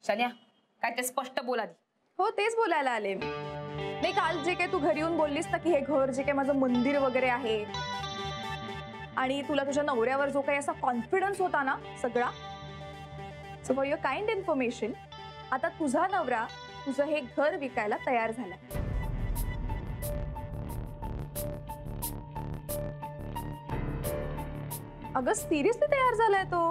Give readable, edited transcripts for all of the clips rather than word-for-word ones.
शन्या, काय ते स्पष्ट बोला दी. हो तेच बोलायला आले मी. नाही, काल जे काही तू घरी येऊन बोललीस ना की हे घर जे काही माझं मंदिर वगैरे आहे आणि तुला तुझ्या नवऱ्यावर जो काही असा कॉन्फिडन्स होता ना सगळा, so for your kind information, आता तुझा नवरा तुझं हे घर विकायला तयार झाला. अगं सिरियसली तयार झालाय तो.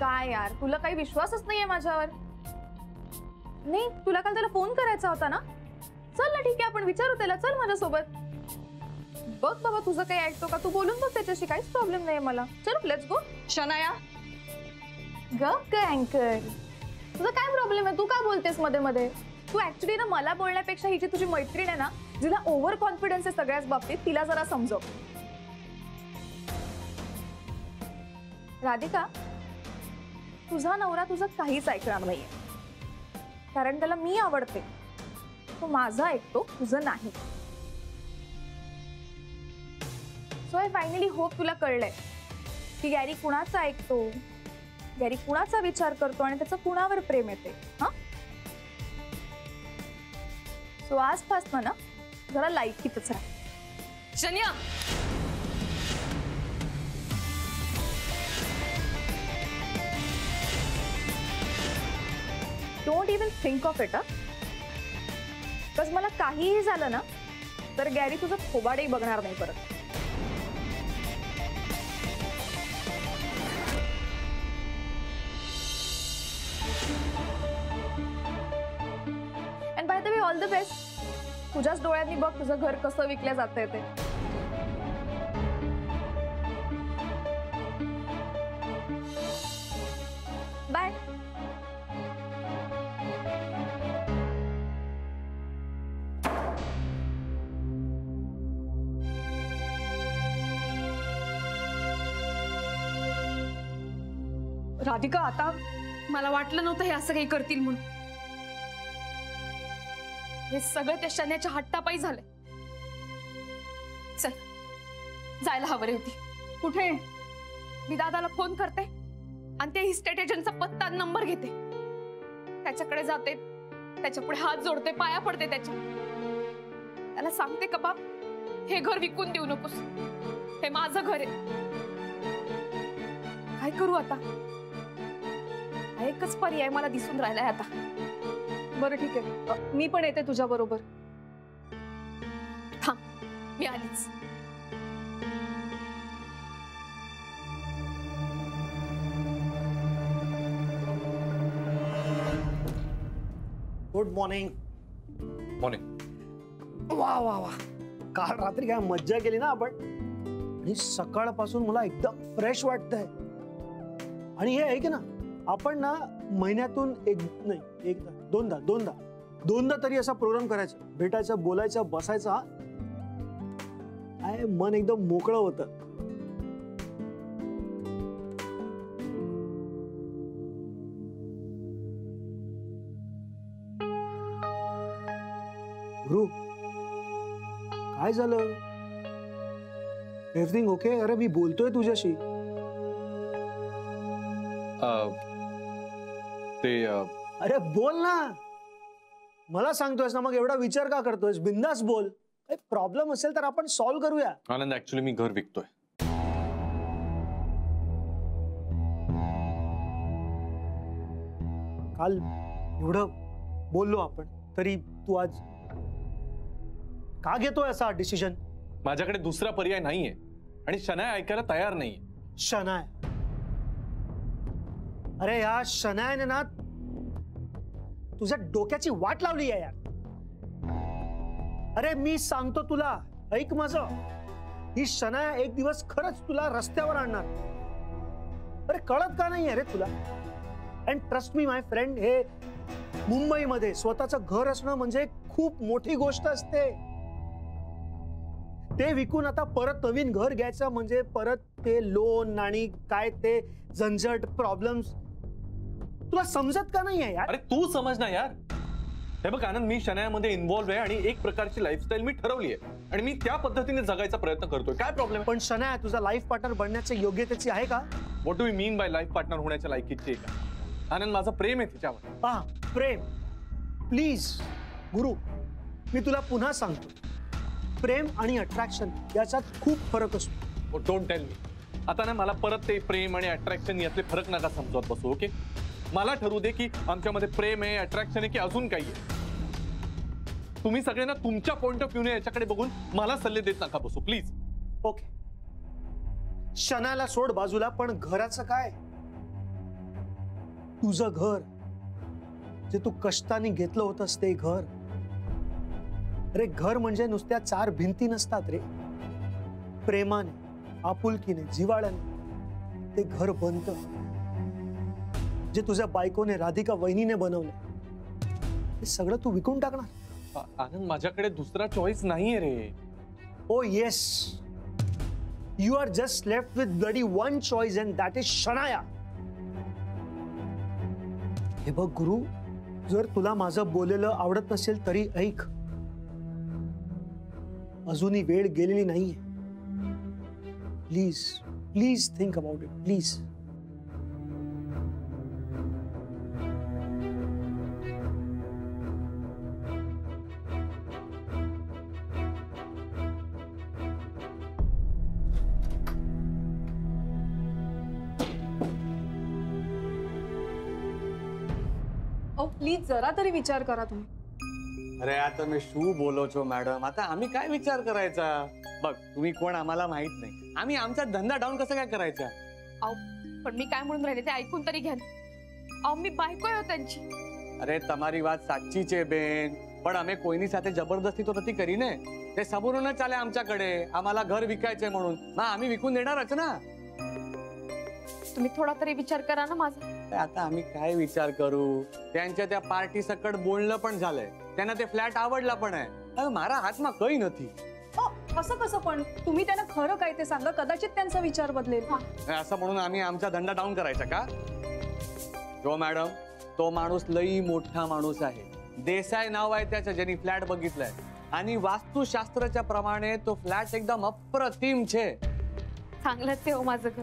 काय यार, तुला काही विश्वासच नाहीये माझ्यावर. नाही, तुला काल त्याला फोन करायचा होता ना. चल ना, ठीक आहे, आपण विचारू त्याला. चल माझ्यासोबत. बघ बाबा, तुझं काही ऐकतो का, तू बोलून बघ त्याच्याशी, काहीच प्रॉब्लेम नाही मला. चल लेट्स गो. शनाया गप काय अँकर, तुझा काय प्रॉब्लेम आहे? तू काय बोलतेस मध्ये मध्ये? तू ऍक्च्युली ना मला बोलण्यापेक्षा ही जी तुझी मैत्रीण आहे ना, जिला ओव्हर कॉन्फिडन्स आहे सगळ्याच बाबतीत, तिला जरा समजव. राधिका, तुझा नवरा तुझं काहीच ऐकणार नाहीये, कारण त्याला मी आवडते. तो माझं ऐकतो, तुझं नाही. सो आय फायनली होप तुला कळलंय की गॅरी कुणाचं ऐकतो, गॅरी कुणाचा विचार करतो आणि त्याचं कुणावर प्रेम येते. हा, सो आजपासून ना जरा लाईकीतच राहा. Shanya, don't even think of it. बस मला काहीही झालं ना तर गॅरी तुझं थोबाडही बघणार नाही परत. And by the way, all the best. तुझ्याच डोळ्यांनी बघ तुझं घर कसं विकल्या जातंय ते. बाय. राधिका, आता मला वाटलं नव्हतं हे असं काही करतील म्हणून. हे सगळं त्या शन्याच्या हट्टापायी झालंय. चल, जायला हवं रे होती. कुठे? मी दादाला फोन करते आणि त्या इस्टेट एजंटचा पत्ता नंबर घेते, त्याच्याकडे जाते, त्याच्या पुढे हात जोडते, पाया पडते त्याच्या. त्याला सांगते का बाप, हे घर विकून देऊ नकोस, हे माझं घर आहे. काय करू आता? एकच पर्याय मला दिसून राहिलाय आता. बरं ठीक आहे, मी पण येते तुझ्या बरोबर. थांब, मी आलीच. Good morning. मॉर्निंग. वा वा वा, काल रात्री काय मज्जा केली ना आपण. आणि सकाळपासून मला एकदम फ्रेश वाटतंय. आणि हे आहे की ना, आपण ना महिन्यातून एकदा दोनदा तरी असा प्रोग्राम करायचा, भेटायचं, बोलायचं, बसायचं. हा, मन एकदम मोकळं होतं. गुरु, काय झालं? Everything okay? अरे मी बोलतोय तुझ्याशी. अरे बोल ना. मला सांगतोयस ना, मग एवढा विचार का करतोयस? बिंदास बोल. काही प्रॉब्लेम असेल तर आपण सॉल्व्ह करूया. आनंद, ऍक्च्युली मी घर विकतोय. काल एवढं बोललो आपण, तरी तू आज का घेतोय असा डिसिजन? माझ्याकडे दुसरा पर्याय नाहीये आणि शनाया ऐकायला तयार नाहीये. शनाय? अरे या शनायाने ना तुझ्या डोक्याची वाट लावली आहे यार. अरे मी सांगतो तुला, ऐक माझं. ही शनाया एक दिवस खरंच तुला रस्त्यावर आणणार. अरे कळत का नाही रे तुला? And trust me my friend, हे मुंबईमध्ये स्वतःचं घर असणं म्हणजे खूप मोठी गोष्ट असते. ते विकून आता परत नवीन घर घ्यायचं म्हणजे परत ते लोन आणि काय ते झंझट, प्रॉब्लेम्स. तुला समजत का नाही आहे यार? अरे तू समज ना यार. हे बघ आनंद, मी शनायामध्ये इन्व्हॉल्व आहे आणि एक प्रकारची लाईफस्टाईल मी ठरवली आहे आणि मी त्या पद्धतीने जगायचा प्रयत्न करतोय. काय प्रॉब्लेम? पण शनाया तुझा लाईफ पार्टनर बनण्याची योग्यतेची आहे का? What do you mean by life partner होण्याच्या लायकीची आहे का? आनंद, माझं प्रेम आहे तिच्यावर. पहा, प्रेम, प्लीज गुरु, मी तुला पुन्हा सांगतो, प्रेम आणि अट्रॅक्शन याच्यात खूप फरक असतो. Don't tell me. आता ना मला परत ते प्रेम आणि अट्रॅक्शन यातले फरक नका समजवत बसू. ओके, मला ठरवू दे की आमच्यामध्ये प्रेम आहे, अट्रॅक्शन आहे की अजून काही आहे. तुम्ही सगळ्यांना तुमच्या पॉइंट ऑफ व्ह्यूने याच्याकडे बघून मला सल्ले देत नका बसू प्लीज. ओके, शनाला सोड बाजूला, पण घराचं काय? तुझं घर जे तू कष्टाने घेतलं होतंस ते घर. अरे घर म्हणजे नुसत्या 4 भिंती नसतात रे. प्रेमाने, आपुलकीने, जिव्हाळ्याने ते घर बनतं. जे तुझ्या बायकोने, राधिका वहिनीने बनवलं, हे सगळं तू विकून टाकणार? आनंद, माझ्याकडे दुसरा चॉईस नाहीये रे. Oh yes, you are just left with bloody one choice and that is Shanaya. हे बघ गुरु, जर तुला माझं बोललेलं आवडत नसेल तरी ऐक, अजूनही वेळ गेलेली नाहीये. Please please think about it, please. Please जरा तरी विचार करा तुम्ही. अरे आता मी शू बोलो छो मॅडम, आता आम्ही काय विचार करायचा? बघ, तुम्ही कोण आम्हाला माहित नाही, आम्ही आमचा धंदा डाऊन कसं काय करायचा? अहो पण मी काय म्हणून राहिले ते ऐकून तरी घ्या. अहो मी बायको आहे त्यांची. अरे તમારી વાત સાચી છે બેન, પણ અમે કોઈની સાથે જબરદસ્તી તો નથી કરી ને. તે सबूरूनच आले आमच्याकडे, आम्हाला घर विकायचंय म्हणून. मग आम्ही विकून देणारच ना. तुम्ही थोडा तरी विचार करा ना माझा. आता आम्ही काय विचार करू? त्यांच्या त्या पार्टी सकट बोलणं पण झालंय, त्यांना ते फ्लॅट आवडला पण आहे. अरे मारा हातમાં કઈ નથી. असं कसं? पण तुम्ही त्यांना खरं काय ते सांगा, कदाचित त्यांचा विचार बदलेल. असं म्हणून आम्ही आमचा धंदा डाऊन करायचा का? जो मॅडम, तो माणूस लई मोठा माणूस आहे. देसाई नाव आहे त्याचं, ज्यांनी फ्लॅट बघितलाय. आणि वास्तुशास्त्राच्या प्रमाणे तो फ्लॅट एकदम अप्रतिम छे. चांगलंच आहे हो माझं घर.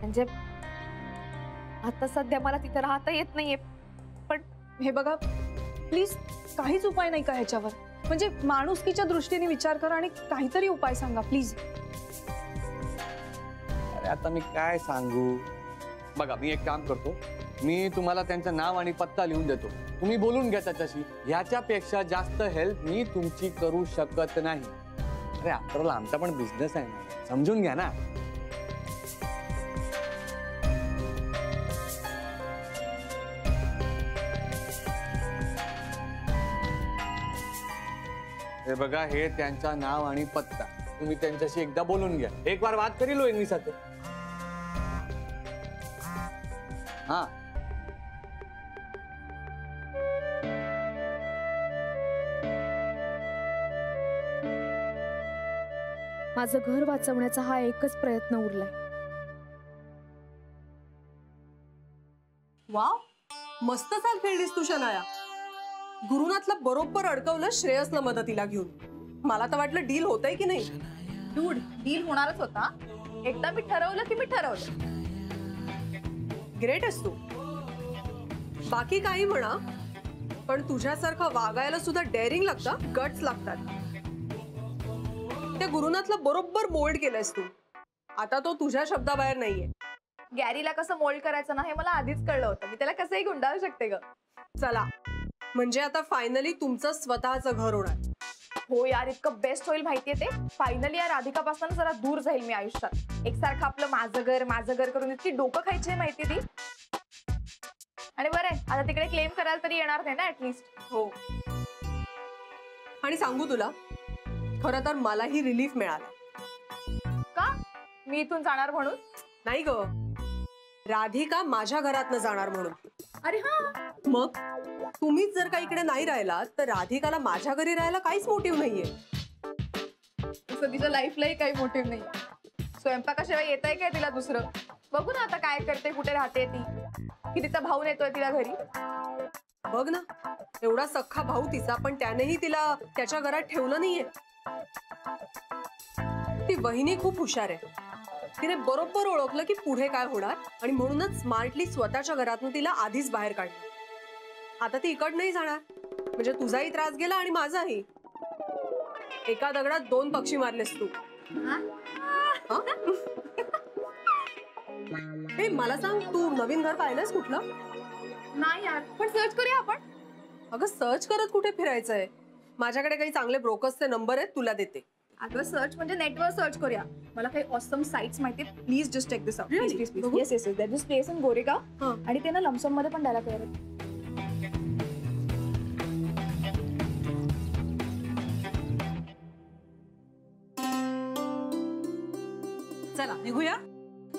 म्हणजे आता सध्या मला तिथे राहता येत नाहीये, पण हे बघा, प्लीज काहीच उपाय नाही का ह्याच्यावर? म्हणजे माणुसकीच्या दृष्टीने विचार करा आणि काहीतरी उपाय सांगा प्लीज. अरे आता मी काय सांगू? बघा, मी एक काम करतो, मी तुम्हाला त्यांचं नाव आणि पत्ता लिहून देतो, तुम्ही बोलून घ्या त्याच्याशी. ह्याच्यापेक्षा जास्त हेल्प मी तुमची करू शकत नाही. अरे आफ्टर आमचा पण बिझनेस आहे ना, समजून घ्या ना. हे बघा, हे त्यांचा नाव आणि पत्ता, तुम्ही त्यांच्याशी एकदा बोलून घ्या. एक बार बात करी लो यांनी साथे. हा, माझं घर वाचवण्याचा हा एकच प्रयत्न उरलाय. वाव, मस्त चाल खेळलीस तू शनाया. गुरुनाथला बरोबर अडकवलं श्रेयसला मदतीला घेऊन. मला तर वाटलं डील होतंय की नाही. डूड, डील होणारच होता. एकदा मी ठरवलं की मी ठरवलं. ग्रेट आहेस तू. बाकी काही म्हणा, पण तुझ्यासारखं वागायला सुद्धा डेअरिंग लागतं, गट्स लागतात. त्या गुरुनाथला बरोबर मोल्ड केलंयस तू. आता तो तुझ्या शब्दाबाहेर नाहीये. गॅरीला कसं मोल्ड करायचं ना हे मला आधीच कळलं होतं. मी त्याला कसंही गुंडाळू शकते ग. चला, म्हणजे आता फायनली तुमचं स्वतःचं घर होणार. हो यार, इतकं बेस्ट होईल माहितीये ते. फायनली या राधिकापासून जरा दूर जाईल मी आयुष्यात. एकसारखं आपलं माझं घर करून इतकी डोकं खायची आहे माहितीये ती. आणि बरं आहे, आता तिकडे क्लेम करायला तरी येणार नाही ना ऍटलीस्ट. हो, आणि सांगू तुला, खरं तर मलाही रिलीफ मिळाला. का? मी इथून जाणार म्हणून? नाही ग, राधिका माझ्या घरातनं जाणार म्हणून. अरे हा, मग तुम्हीच जर का इकडे नाही राहिला तर राधिकाला माझ्या घरी राहायला काहीच मोटिव्ह नाहीये. तसं तिच्या लाईफलाही काही मोटिव्ह नाही. स्वयंपाकाशिवाय येत आहे काय तिला दुसरं? बघू ना आता काय करते, कुठे राहते ती, की तिचा भाऊ नेतोय तिला घरी. बघ ना, एवढा सख्खा भाऊ तिचा, पण त्यानेही तिला त्याच्या घरात ठेवलं नाहीये. ती वहिनी खूप हुशार आहे. तिने बरोबर ओळखलं की पुढे काय होणार आणि म्हणूनच स्मार्टली स्वतःच्या घरातून तिला आधीच बाहेर काढलं. आता ती इकडनंही जाणार, म्हणजे तुझाही त्रास गेला आणि माझाही. एका दगडात 2 पक्षी मारलेस तू. हं? हे मला सांग, तू नवीन घर पाहिलंस कुठलं? नाही यार, पण सर्च करूया आपण. अगं सर्च करत कुठे फिरायचंय? माझ्याकडे काही चांगले ब्रोकर्सचे नंबर आहेत, तुला देते. अगं सर्च म्हणजे नेटवर सर्च करूया. मला काही ऑसम साइट्स माहिती आहेत. Please just check this out. Really? Please please बघू. Yes yes yes. That is place in Goregaon. हं. आणि ते ना लमसम मध्ये पण द्यायला तयार आहेत. चला निघूया.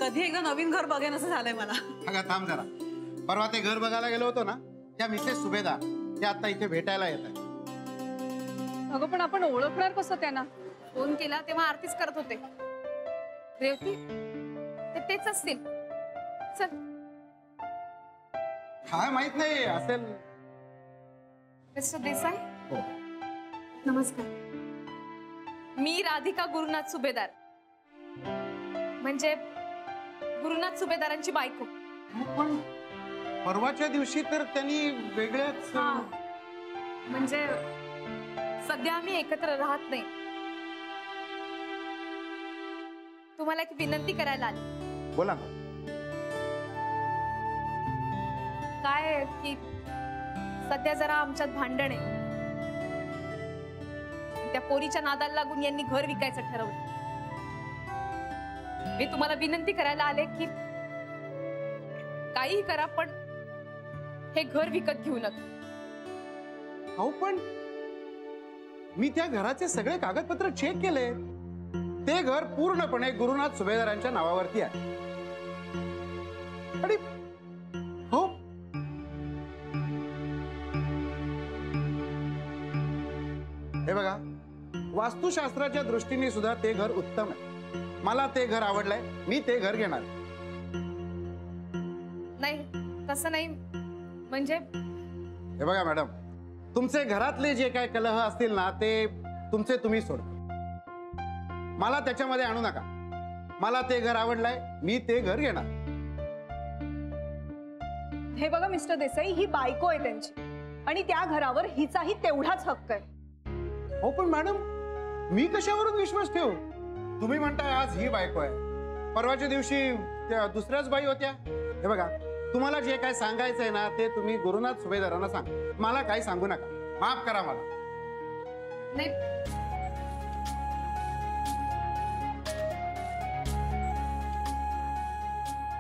कधी एकदा नवीन घर बघेन असं झालंय मला. अगं थांब जरा. परवा ते घर बघायला गेलो होतो ना, त्या मिसेस सुभेदार त्या आता इथे भेटायला येत आहे. अगं पण आपण ओळखणार कसं त्यांना? फोन केला तेव्हा आरतीच करत होते. रेवती ते तेच असतील. चल. काय माहित नाही असेल. मिस्टर देसाई. हो. नमस्कार. मी राधिका गुरुनाथ सुभेदार, म्हणजे गुरुनाथ सुभेदारांची बायको. पण परवाच्या दिवशी तर त्यांनी वेगळ्याच. हा, म्हणजे सध्या आम्ही एकत्र राहत नाही. तुम्हाला एक विनंती करायला आली. बोला ना. काय आहे की सध्या जरा आमच्यात भांडण आहे. त्या पोरीच्या नादाला लागून यांनी घर विकायचं ठरवलं. मी तुम्हाला विनंती करायला आले की काहीही करा, पण हे घर विकत घेऊ नका. हो पण मी त्या घराचे सगळे कागदपत्र चेक केले. ते घर पूर्णपणे गुरुनाथ सुभेदारांच्या नावावरती आहे. आणि हो, हे बघा, वास्तुशास्त्राच्या दृष्टीने सुद्धा ते घर उत्तम आहे. मला ते घर आवडलंय. मी ते घर घेणार. नाही, तसं नाही. म्हणजे हे बघा मॅडम, तुमचे घरातले जे काय कलह असतील ना, ते तुमचे तुम्ही सोड. मला त्याच्यामध्ये आणू नका. मला ते घर आवडलंय. मी ते घर घेणार. हे बघा मिस्टर देसाई, ही बायको आहे त्यांची आणि त्या घरावर हिचाही तेवढाच हक्क आहे. हो पण मॅडम, मी कशावरून विश्वास ठेवू? तुम्ही म्हणताय आज ही बायको आहे, परवाच्या दिवशी त्या दुसऱ्याच बाई होत्या. हे बघा, तुम्हाला जे काय सांगायचंय ना, ते तुम्ही गुरुनाथ सुभेदारांना सांगा. मला काही सांगू नका. माफ करा मला. नाही,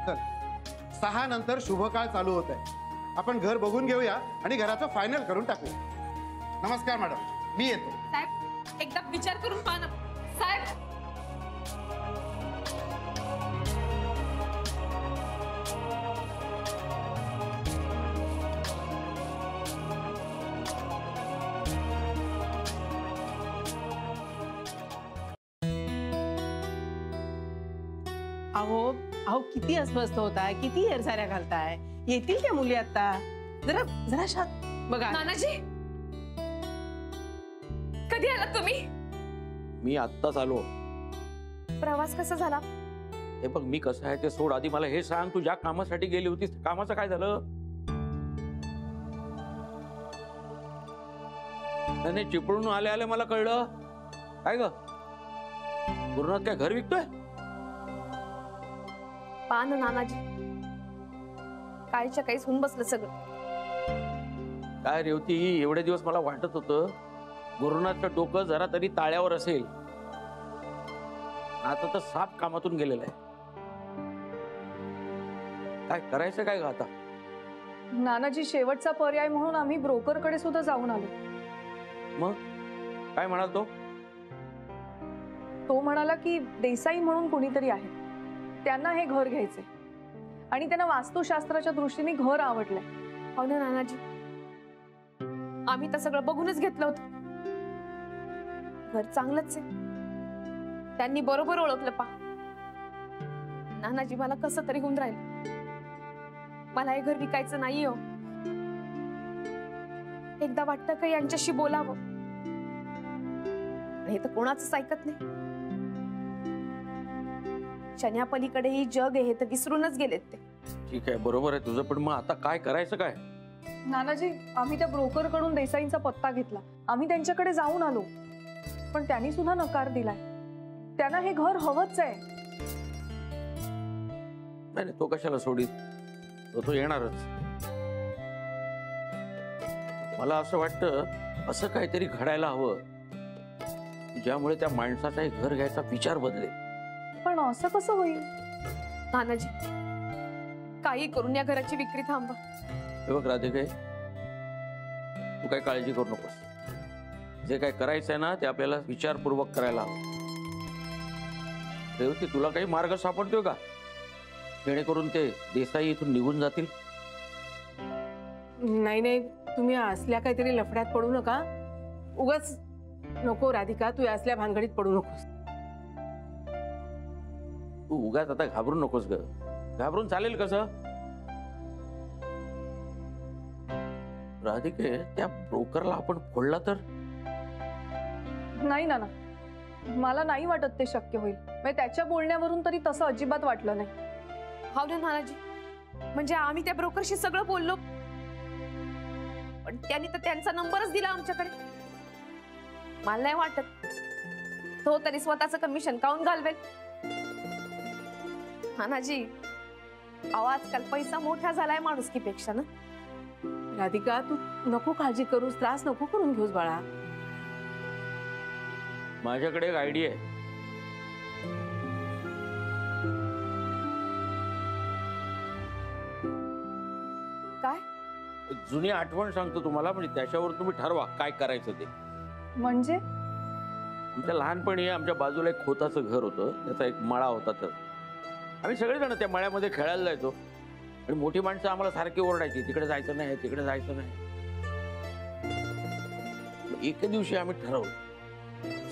चल, 6 नंतर शुभकाळ चालू होत आहे. आपण घर बघून घेऊया आणि घराचं फायनल करून टाकूया. नमस्कार मॅडम, मी येतो. साहेब एकदा विचार करून पहा ना. साहेब, अहो अहो किती अस्वस्थ होताय, किती हेरसाऱ्या घालताय. येतील त्या मुली आता. जरा जरा शांत बघा. नानाजी कधी आलात तुम्ही? मी आत्ताच आलो. प्रवास कसा झाला? हे बघ, मी कसं आहे ते सोड. आधी मला हे सांग, तू ज्या कामासाठी गेली होतीस कामाचं काय झालं? त्याने चिपळून आले आले मला कळलं. काय ग, गुरुनाथ काय घर विकतोय? पहा ना नानाजी, काहीच्या काहीच होऊन बसलं सगळं. काय रेवती, एवढे दिवस मला वाटत होतं गुरुनाथचं डोकं जरा तरी ताळ्यावर असेल. आता तर साफ कामातून गेलेलं आहे. काय करायचं काय ग आता? नानाजी, शेवटचा पर्याय म्हणून आम्ही ब्रोकरकडे सुद्धा जाऊन आलो. मग काय म्हणाल तो? तो म्हणाला की देसाई म्हणून कोणीतरी आहे, त्यांना हे घर घ्यायचे आणि त्यांना वास्तुशास्त्राच्या दृष्टीने घर आवडलंय. हो ना नानाजी, आम्ही तर सगळं बघूनच घेतलं होतं. घर चांगलंच आहे. त्यांनी बरोबर ओळखलं. पा नानाजी, मला कसं तरी होऊन राहिलं. मला हे घर विकायचं नाही हो. एकदा वाटतं का यांच्याशी बोलावं, हे तर कोणाचंच ऐकत नाही. शन्या पलीकडेही जग आहे हे तर विसरूनच गेलेत ते. ठीक आहे, बरोबर आहे तुझं, पण मग आता काय करायचं काय? नानाजी, आम्ही त्या ब्रोकर कडून देसाईंचा पत्ता घेतला. आम्ही त्यांच्याकडे जाऊन आलो, पण त्यांनी सुद्धा नकार दिलाय. त्यांना हे घर हवंच आहे. नाही, तो कशाला सोडीत, तो येणारच. मला असं वाटतं असं काहीतरी घडायला हवं ज्यामुळे त्या माणसाचा हे घर घ्यायचा विचार बदलेल. पण असं कसं होईल? नानाजी, काही करून या घराची विक्री थांबवा. हे बघ राधिके, तू काही काळजी करू नकोस. जे काय करायचं आहे ना ते आपल्याला विचारपूर्वक करायला हवं. रेवती, तुला काही मार्ग सापडतोय का जेणेकरून ते देसाई इथून निघून जातील? नाही नाही, तुम्ही असल्या काहीतरी लफड्यात पडू नका. उगाच नको राधिका, तू असल्या भानगडीत पडू नकोस. तू उगाच आता घाबरू नकोस ग. घाबरून चालेल कसं? राधिके, त्या ब्रोकरला आपण फोडला तर? नाही नाना, मला नाही वाटत ते शक्य होईल. म्हणजे त्याच्या बोलण्यावरून तरी तसं अजिबात वाटलं नाही. हो ना नानाजी, म्हणजे आम्ही त्या ब्रोकरशी सगळं बोललो, पण त्यांनी तर त्यांचा नंबरच दिला आमच्याकडे. मला नाही वाटत तो तरी स्वतःचं कमिशन काऊन घालवेल. नानाजी, अहो आजकाल पैसा मोठा झालाय माणुसकीपेक्षा ना. राधिका, तू नको काळजी करूस, त्रास नको करून घेऊस बाळा. माझ्याकडे एक आयडिया आहे. काय? जुनी आठवण सांगतो तुम्हाला, म्हणजे त्याच्यावर तुम्ही ठरवा काय करायचं ते. म्हणजे आमच्या लहानपणी आमच्या बाजूला एक खोताचं घर होतं, त्याचा एक मळा होता. तर आम्ही सगळेजण त्या मळ्यामध्ये खेळायला जायचो आणि मोठी माणसं आम्हाला सारखी ओरडायची, तिकडे जायचं नाही, तिकडे जायचं नाही. एके दिवशी आम्ही ठरवलं,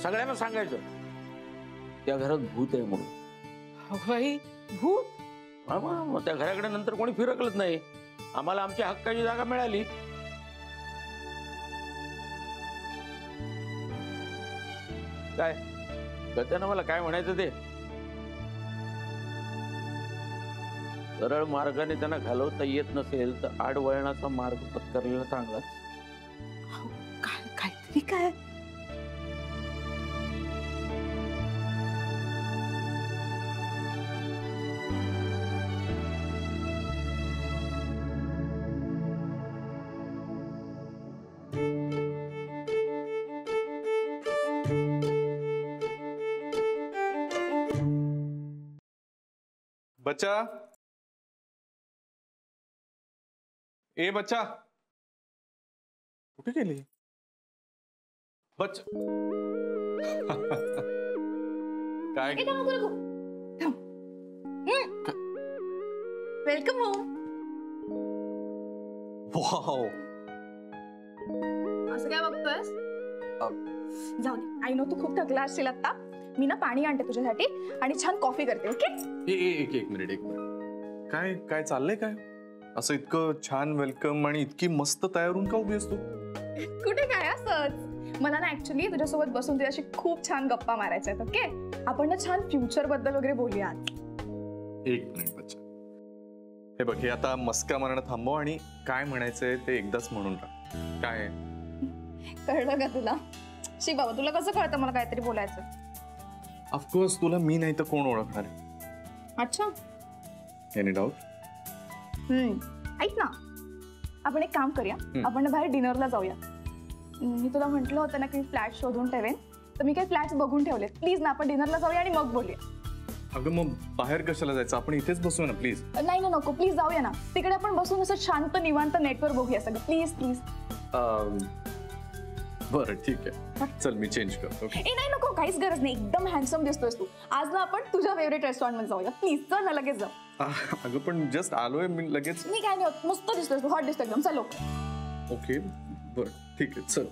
सगळ्यांना सांगायचं त्या घरात भूत आहे म्हणून. बाई, भूत? मग त्या घराकडे नंतर कोणी फिरकलंच नाही. आम्हाला आमची हक्काची जागा मिळाली. काय त्यानं मला काय म्हणायचं ते? सरळ मार्गाने त्यांना घालवता येत नसेल तर आडवळणाचा मार्ग पत्करलेला चांगलाच. काहीतरी काय? बच्चा, ए बच्चा, कुठे गेली? बच्चा काय? Welcome home. वाव, असं काय बघतोयस? जाऊ दे, आई नो तू खूप थकला असशील आता. मी ना पाणी आणते तुझ्यासाठी आणि छान कॉफी करते. ओके? एक मिनिट. काय चाललंय? काय असं इतकं छान वेलकम आणि इतकी मस्त तयार होऊन का उभी असतो? कुठे काय असंच. मला ना ऍक्च्युली तुझ्यासोबत बसून तुझ्याशी खूप छान गप्पा मारायच्या आहेत. ओके, आपण ना छान फ्युचर बद्दल वगैरे बोलूया आज. एक मिनिट बच्चा, हे बघ, हे आता मस्का मारणं थांबव आणि काय म्हणायचंय ते एकदाच म्हणून टाक. काय कळलं का तुला? शी बाबा, तुला कसं कळतं मला काहीतरी बोलायचं? ऑफकोर्स, तुला मी नाही तर कोण ओळखणार आहे? अच्छा, एनी डाऊट? ऐक ना, आपण एक काम करूया, आपण बाहेर डिनरला जाऊया. मी तुला म्हटलं होतं ना की फ्लॅट शोधून ठेवेन, तर मी काही फ्लॅट्स बघून ठेवले. प्लीज ना, आपण डिनरला जाऊया आणि मग बोलूया. अगं मग बाहेर कशाला जायचं? आपण इथेच बसूया ना प्लीज. नाही ना, नको, प्लीज जाऊया ना. तिकडे आपण बसून असं शांत निवांत नेटवर बघूया सगळं. Please please. बरं ठीक आहे, चल मी चेंज करतो. ए नाही, नको, काहीच गरज नाही. एकदम हँडसम दिसतोयस तू. आज ना आपण तुझ्या फेवरेट रेस्टॉरंट मध्ये जाऊया. प्लीज चल ना, लगेच जाऊ. अगं पण जस्ट आलोय मी लगेच. मी काय नाही होत, मस्त दिसतोयस तू, हॉट दिसतो एकदम. चल लवकर. ओके बरं ठीक आहे, चल.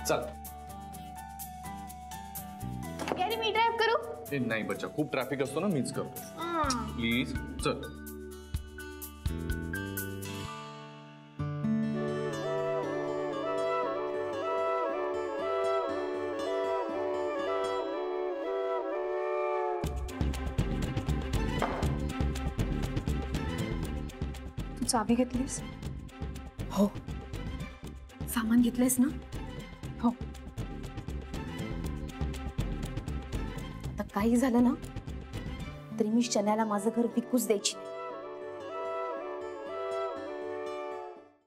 चल. अरे मी ड्राईव्ह करू? नाही बच्चा, खूप ट्रॅफिक असतो ना, मीच करतो. प्लीज चल. चावी घेतलीस? हो. सामान घेतलंयस ना? हो. आता काही झालं ना तरी मी शनाला माझं घर विकूच द्यायची नाही.